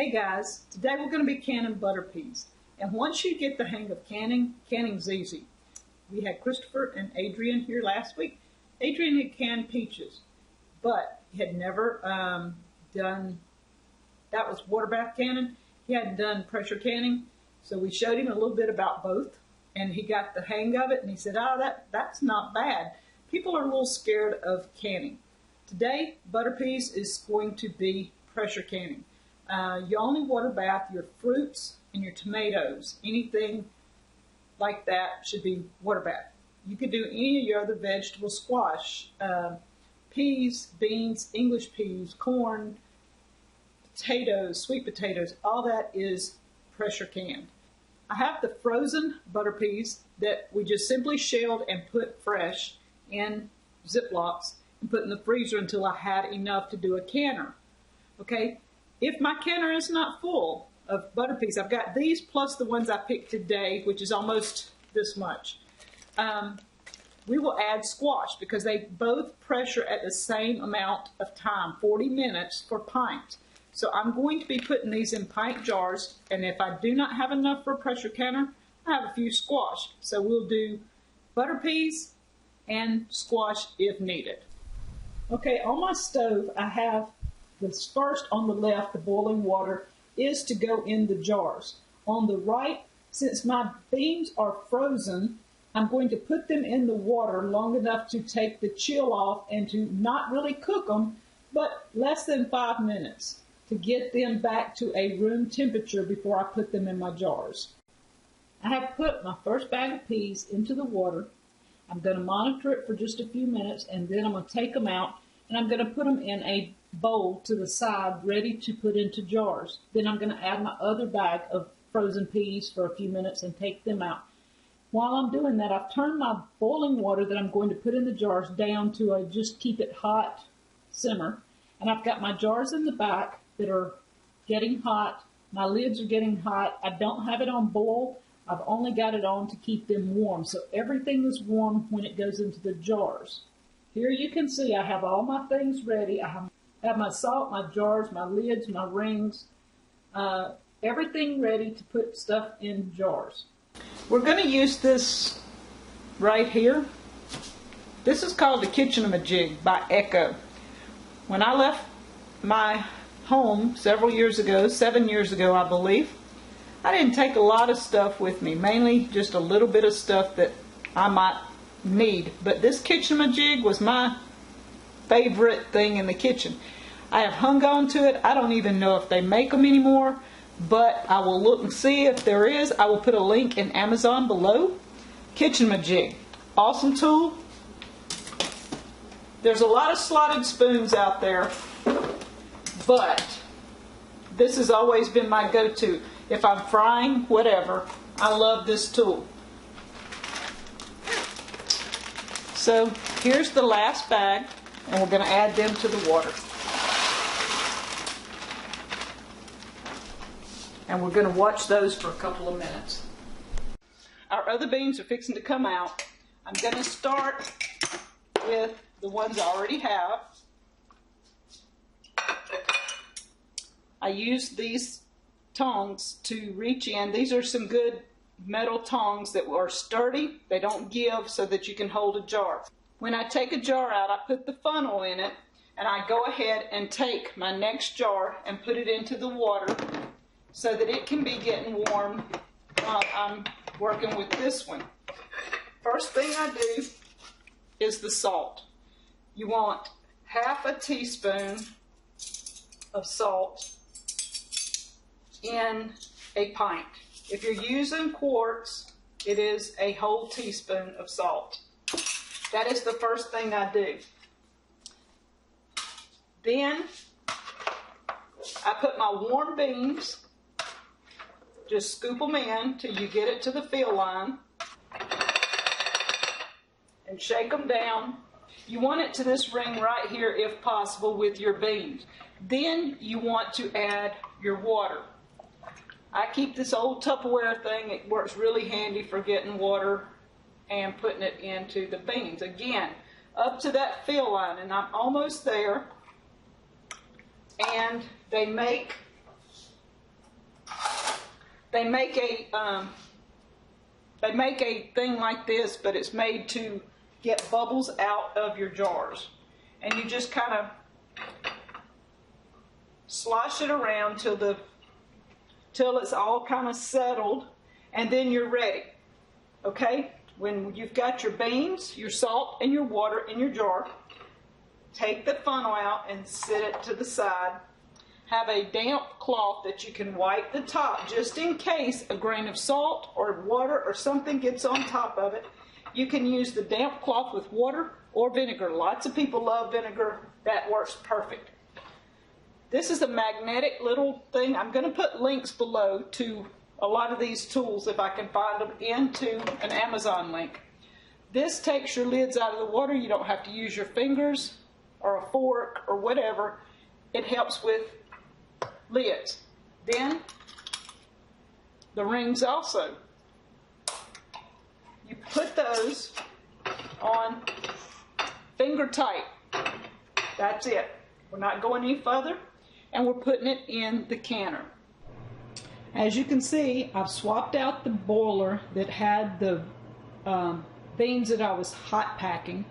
Hey guys, today we're going to be canning butter peas. And once you get the hang of canning's easy. We had Christopher and Adrian here last week. Adrian had canned peaches, but he had never done, that was water bath canning. He hadn't done pressure canning. So we showed him a little bit about both, and he got the hang of it, and he said, oh, that's not bad. People are a little scared of canning. Today, butter peas is going to be pressure canning. You only water bath your fruits and your tomatoes. Anything like that should be water bath. You could do any of your other vegetables, squash, peas, beans, English peas, corn, potatoes, sweet potatoes, all that is pressure canned. I have the frozen butter peas that we just simply shelled and put fresh in Ziplocs and put in the freezer until I had enough to do a canner. Okay? If my canner is not full of butter peas, I've got these plus the ones I picked today, which is almost this much. We will add squash because they both pressure at the same amount of time, 40 minutes for pints. So I'm going to be putting these in pint jars, and if I do not have enough for a pressure canner, I have a few squash. So we'll do butter peas and squash if needed. Okay, on my stove I have this first on the left, the boiling water, is to go in the jars. On the right, since my beans are frozen, I'm going to put them in the water long enough to take the chill off and to not really cook them, but less than 5 minutes to get them back to a room temperature before I put them in my jars. I have put my first bag of peas into the water. I'm going to monitor it for just a few minutes, and then I'm going to take them out, and I'm going to put them in a bowl to the side ready to put into jars. Then I'm going to add my other bag of frozen peas for a few minutes and take them out. While I'm doing that, I've turned my boiling water that I'm going to put in the jars down to a just keep it hot simmer. And I've got my jars in the back that are getting hot. My lids are getting hot. I don't have it on boil. I've only got it on to keep them warm. So everything is warm when it goes into the jars. Here you can see I have all my things ready. I have my salt, my jars, my lids, my rings, everything ready to put stuff in jars. We're going to use this right here. This is called the Kitchen-a-Majig by Echo. When I left my home several years ago, 7 years ago I believe, I didn't take a lot of stuff with me, mainly just a little bit of stuff that I might need. But this Kitchen-a-Majig was my favorite thing in the kitchen. I have hung on to it. I don't even know if they make them anymore, but I will look and see if there is. I will put a link in Amazon below. Kitchen-a-Majig, awesome tool. There's a lot of slotted spoons out there, but this has always been my go-to. If I'm frying, whatever, I love this tool. So here's the last bag, and we're going to add them to the water. And we're going to watch those for a couple of minutes. Our other beans are fixing to come out. I'm going to start with the ones I already have. I use these tongs to reach in. These are some good metal tongs that are sturdy. They don't give, so that you can hold a jar. When I take a jar out, I put the funnel in it, and I go ahead and take my next jar and put it into the water so that it can be getting warm while I'm working with this one. First thing I do is the salt. You want half a teaspoon of salt in a pint. If you're using quarts, it is a whole teaspoon of salt. That is the first thing I do. Then I put my warm beans, just scoop them in till you get it to the fill line, and shake them down. You want it to this ring right here if possible with your beans. Then you want to add your water. I keep this old Tupperware thing. It works really handy for getting water and putting it into the beans. Again, up to that fill line, and I'm almost there. And they make They make a thing like this, but it's made to get bubbles out of your jars. And you just kind of slosh it around till it's all kind of settled, and then you're ready. Okay? When you've got your beans, your salt, and your water in your jar, take the funnel out and set it to the side. Have a damp cloth that you can wipe the top just in case a grain of salt or water or something gets on top of it. You can use the damp cloth with water or vinegar. Lots of people love vinegar. That works perfect. This is a magnetic little thing. I'm going to put links below to a lot of these tools if I can find them into an Amazon link. This takes your lids out of the water. You don't have to use your fingers or a fork or whatever. It helps with lids. Then the rings also. You put those on finger tight. That's it. We're not going any further, and we're putting it in the canner. As you can see, I've swapped out the boiler that had the beans that I was hot packing,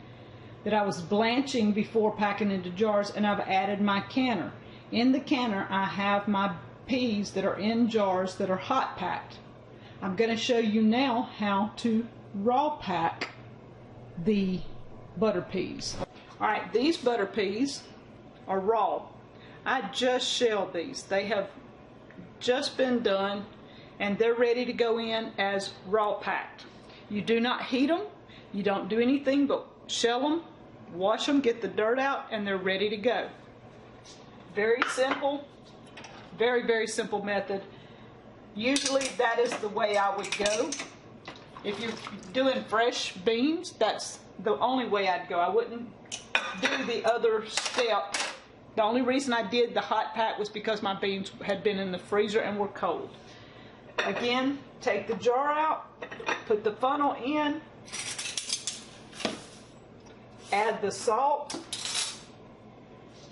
that I was blanching before packing into jars, and I've added my canner. In the canner, I have my peas that are in jars that are hot packed. I'm going to show you now how to raw pack the butter peas. Alright, these butter peas are raw. I just shelled these. They have just been done and they're ready to go in as raw packed. You do not heat them. You don't do anything but shell them, wash them, get the dirt out, and they're ready to go. Very simple, very, very simple method. Usually that is the way I would go. If you're doing fresh beans, that's the only way I'd go. I wouldn't do the other step. The only reason I did the hot pack was because my beans had been in the freezer and were cold. Again, take the jar out, put the funnel in, add the salt,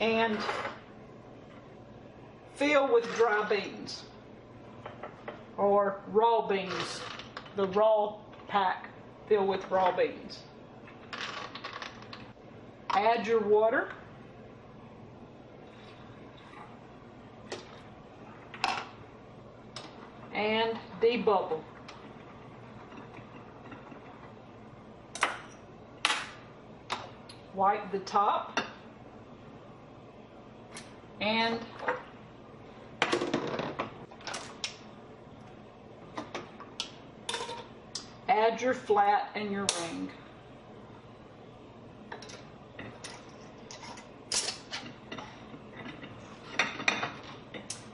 and fill with dry beans or raw beans. The raw pack, fill with raw beans. Add your water. And debubble. Wipe the top and add your flat and your ring.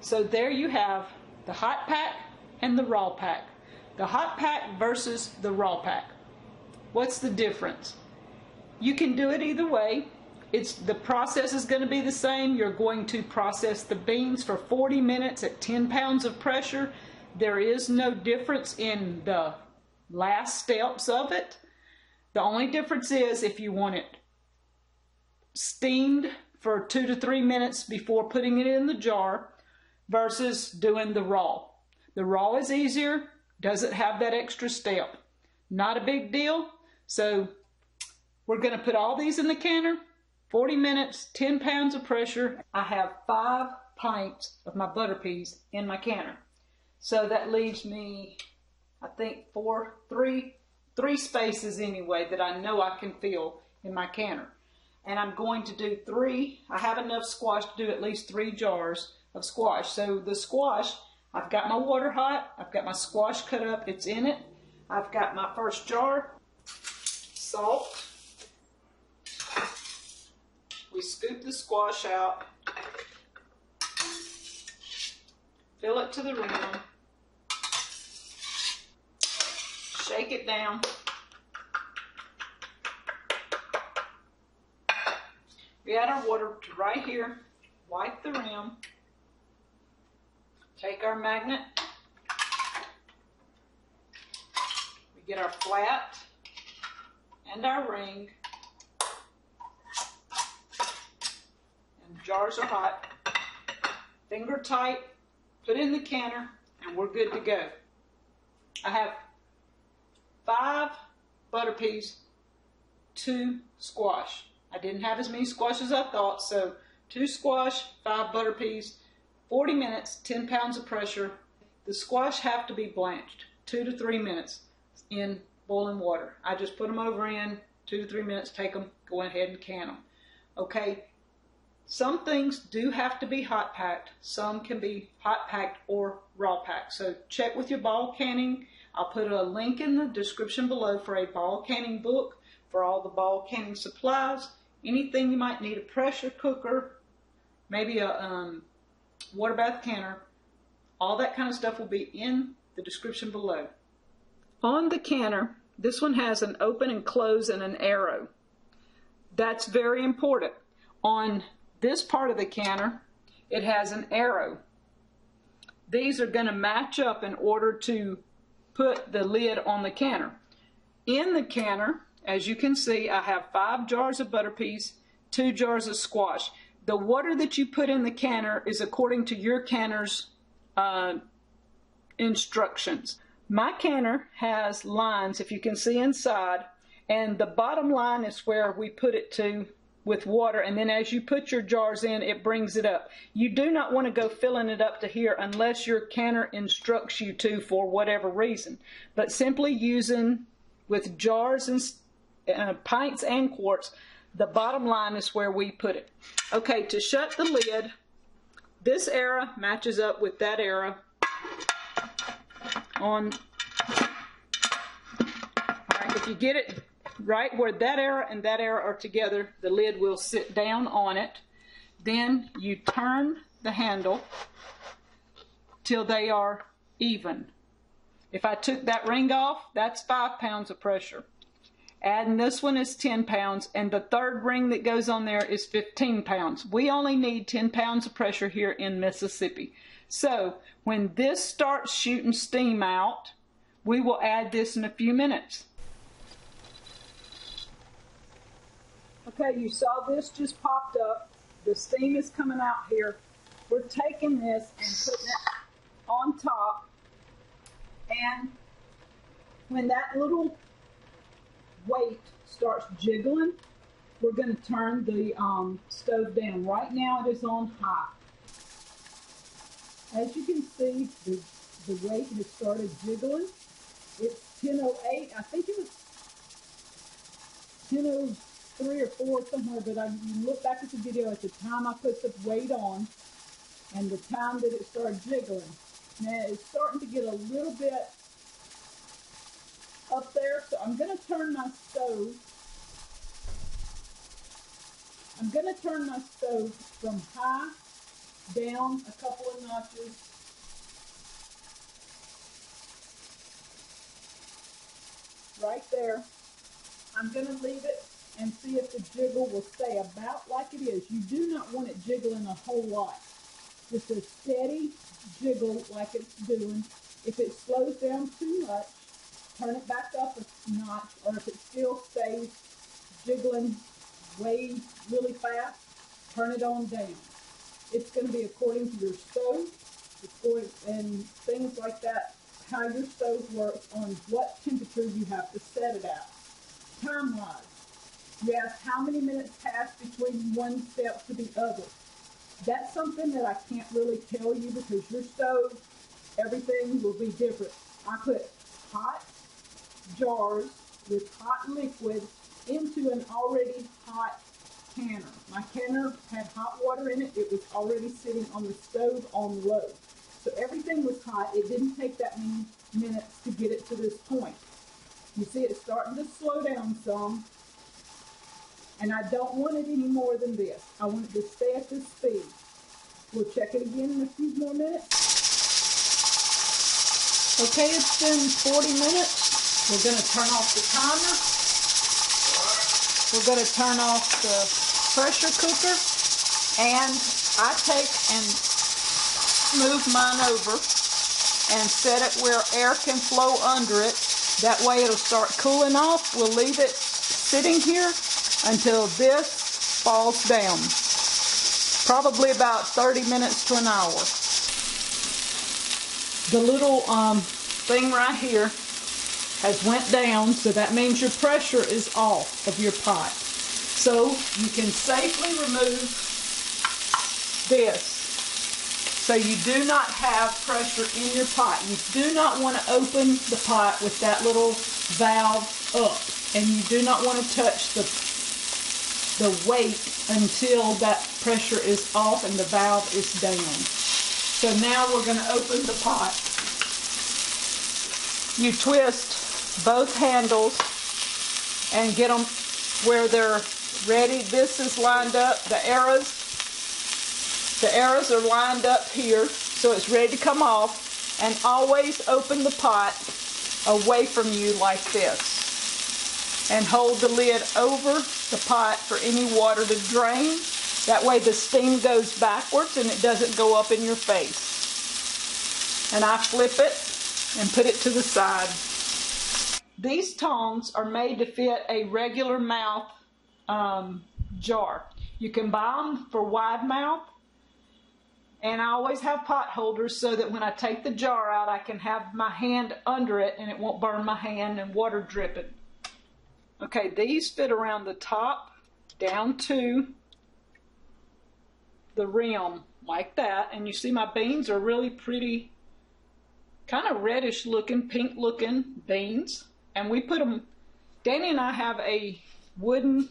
So there you have the hot pack and the raw pack. The hot pack versus the raw pack. What's the difference? You can do it either way. The process is going to be the same. You're going to process the beans for 40 minutes at 10 pounds of pressure. There is no difference in the last steps of it. The only difference is if you want it steamed for 2 to 3 minutes before putting it in the jar versus doing the raw. The raw is easier, doesn't have that extra step. Not a big deal. So we're going to put all these in the canner, 40 minutes, 10 pounds of pressure. I have 5 pints of my butter peas in my canner. So that leaves me, I think, 3 spaces anyway that I know I can fill in my canner. And I'm going to do 3. I have enough squash to do at least 3 jars of squash. So the squash, I've got my water hot, I've got my squash cut up, it's in it. I've got my first jar, salt. We scoop the squash out, fill it to the rim, shake it down. We add our water to right here, wipe the rim. Take our magnet, we get our flat and our ring, and jars are hot, finger tight, put in the canner, and we're good to go. I have 5 butter peas, 2 squash. I didn't have as many squash as I thought, so 2 squash, 5 butter peas, 40 minutes, 10 pounds of pressure. The squash have to be blanched 2 to 3 minutes in boiling water. I just put them over in 2 to 3 minutes, take them, go ahead and can them. Okay, some things do have to be hot packed. Some can be hot packed or raw packed. So check with your ball canning. I'll put a link in the description below for a ball canning book for all the ball canning supplies. Anything you might need, a pressure cooker, maybe a water bath canner, all that kind of stuff will be in the description below. On the canner, this one has an open and close and an arrow. That's very important. On this part of the canner, it has an arrow. These are going to match up in order to put the lid on the canner. In the canner, as you can see, I have 5 jars of butter peas, 2 jars of squash. The water that you put in the canner is according to your canner's instructions. My canner has lines, if you can see inside, and the bottom line is where we put it to with water, and then as you put your jars in, it brings it up. You do not want to go filling it up to here unless your canner instructs you to for whatever reason. But simply using with jars and pints and quarts, the bottom line is where we put it. Okay, to shut the lid, this arrow matches up with that arrow on. All right, if you get it right where that arrow and that arrow are together, the lid will sit down on it. Then you turn the handle till they are even. If I took that ring off, that's 5 pounds of pressure. Adding this one is 10 pounds, and the third ring that goes on there is 15 pounds. We only need 10 pounds of pressure here in Mississippi. So when this starts shooting steam out, we will add this in a few minutes. Okay, you saw this just popped up. The steam is coming out here. We're taking this and putting it on top. And when that little weight starts jiggling, we're going to turn the stove down. Right now it is on high. As you can see, the weight has started jiggling. It's 10:08. I think it was 10:03 or 4 somewhere, but you look back at the video at the time I put the weight on and the time that it started jiggling. Now it's starting to get a little bit up there, so I'm going to turn my stove. I'm going to turn my stove from high down a couple of notches. Right there. I'm going to leave it and see if the jiggle will stay about like it is. You do not want it jiggling a whole lot. Just a steady jiggle like it's doing. If it slows down too much, turn it back up a notch, or if it still stays jiggling way really fast, turn it on down. It's going to be according to your stove and things like that, how your stove works on what temperature you have to set it at. Time-wise, you ask how many minutes pass between one step to the other. That's something that I can't really tell you because your stove, everything will be different. I put hot jars with hot liquid into an already hot canner. My canner had hot water in it. It was already sitting on the stove on low. So everything was hot. It didn't take that many minutes to get it to this point. You see it's starting to slow down some. And I don't want it any more than this. I want it to stay at this speed. We'll check it again in a few more minutes. Okay, it's been 40 minutes. We're going to turn off the timer. We're going to turn off the pressure cooker. And I take and move mine over and set it where air can flow under it. That way it'll start cooling off. We'll leave it sitting here until this falls down. Probably about 30 minutes to an hour. the little thing right here has went down, so that means your pressure is off of your pot. So you can safely remove this. So you do not have pressure in your pot. You do not want to open the pot with that little valve up, and you do not want to touch the weight until that pressure is off and the valve is down. So now we're going to open the pot. You twist both handles and get them where they're ready. This is lined up. The arrows are lined up here, so it's ready to come off. And always open the pot away from you like this. And hold the lid over the pot for any water to drain. That way the steam goes backwards and it doesn't go up in your face. And I flip it and put it to the side. These tongs are made to fit a regular mouth jar. You can buy them for wide mouth. And I always have pot holders so that when I take the jar out, I can have my hand under it and it won't burn my hand and water dripping. Okay, these fit around the top down to the rim like that. And you see my beans are really pretty, kind of reddish looking, pink looking beans. And we put them, Danny and I have a wooden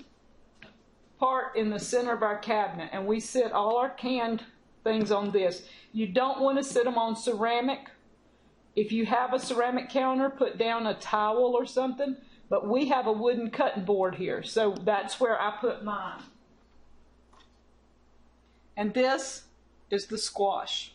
part in the center of our cabinet, and we sit all our canned things on this. You don't want to sit them on ceramic. If you have a ceramic counter, put down a towel or something, but we have a wooden cutting board here, so that's where I put mine. And this is the squash.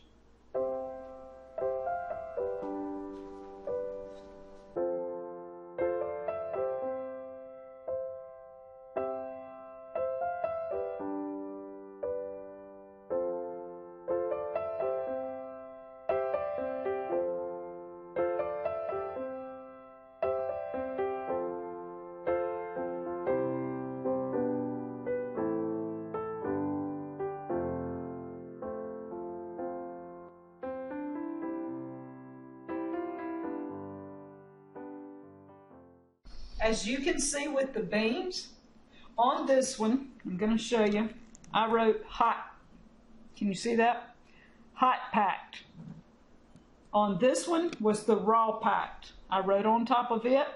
As you can see with the beans, on this one, I'm going to show you, I wrote hot. Can you see that? Hot packed. On this one was the raw packed. I wrote on top of it.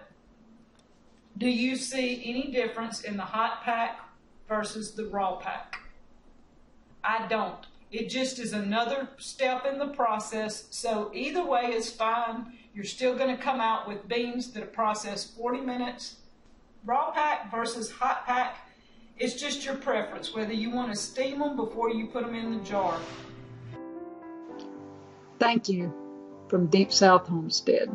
Do you see any difference in the hot pack versus the raw pack? I don't. It just is another step in the process, so either way is fine. You're still going to come out with beans that are processed 40 minutes. Raw pack versus hot pack, it's just your preference, whether you want to steam them before you put them in the jar. Thank you from Deep South Homestead.